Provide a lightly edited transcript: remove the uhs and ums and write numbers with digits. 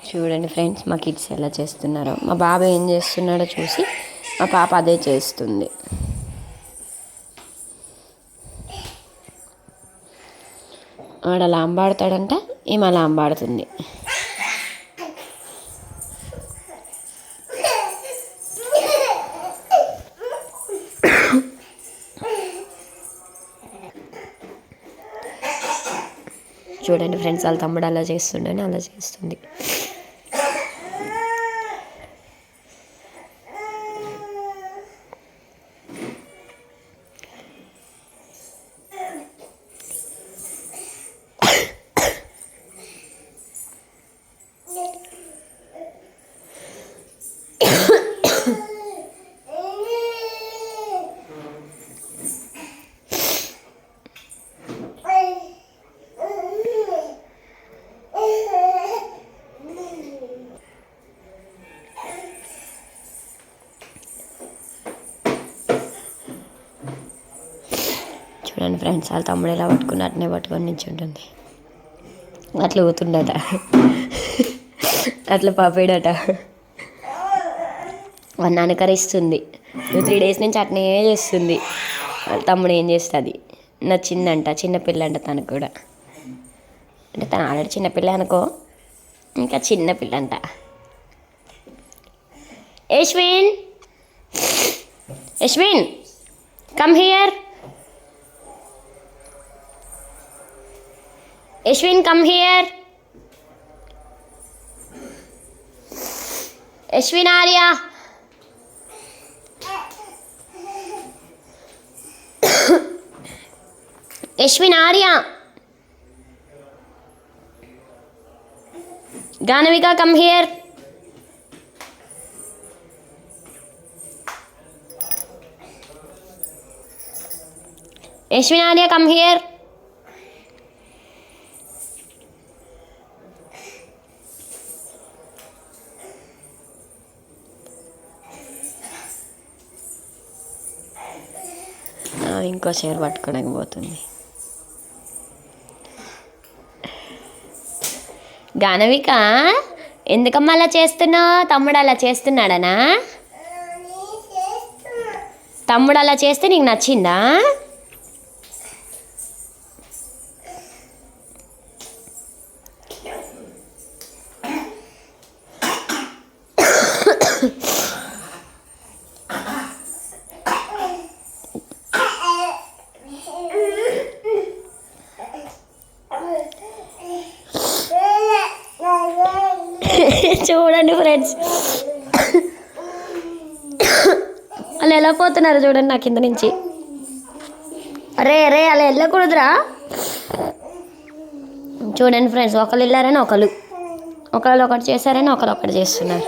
చూడండి ఫ్రెండ్స్, మా కిడ్స్ ఎలా చేస్తున్నారో. మా బాబు ఏం చేస్తున్నాడో చూసి మా పాప అదే చేస్తుంది. వాడు అలా అంబాడుతాడంట, ఈమె అలా అంబాడుతుంది. చూడండి ఫ్రెండ్స్, వాళ్ళ తమ్ముడు అలా చేస్తుండని అలా చేస్తుంది. చూడండి ఫ్రెండ్స్, వాళ్ళ తమ్ముడు ఎలా పట్టుకుని అట్నే పట్టుకొని నించుంటుంది. అట్లా ఊతుండట, అట్లా పాపేడట. వాడిని అనుకరిస్తుంది. 2-3 days నుంచి అట్నే చేస్తుంది. వాళ్ళ తమ్ముడు ఏం చేస్తుంది, నచ్చిందంట. చిన్నపిల్ల అంట తనకు కూడా. అంటే తను ఆల్రెడీ చిన్నపిల్ల అనుకో, ఇంకా చిన్నపిల్ల అంట. Yashwin, Yashwin come here. Ashwin, come here. Ashwin, Arya. Ashwin, Arya. Ganavika, come here. Ashwin, Arya, come here. ఇంకో షేర్ పట్టుకోడానికి పోతుంది. గానవిక, ఎందుకమ్మా అలా చేస్తున్నావు? తమ్ముడు అలా చేస్తున్నాడనా? తమ్ముడు అలా చేస్తే నీకు నచ్చిందా? చూడండి ఫ్రెండ్స్, వాళ్ళు ఎలా పోతున్నారు చూడండి నా కింద నుంచి. అరే అరే అలా వెళ్ళకూడదురా. చూడండి ఫ్రెండ్స్, ఒకళ్ళు వెళ్ళారని ఒకళ్ళు ఒకటి చేశారని ఒకరు చేస్తున్నారు.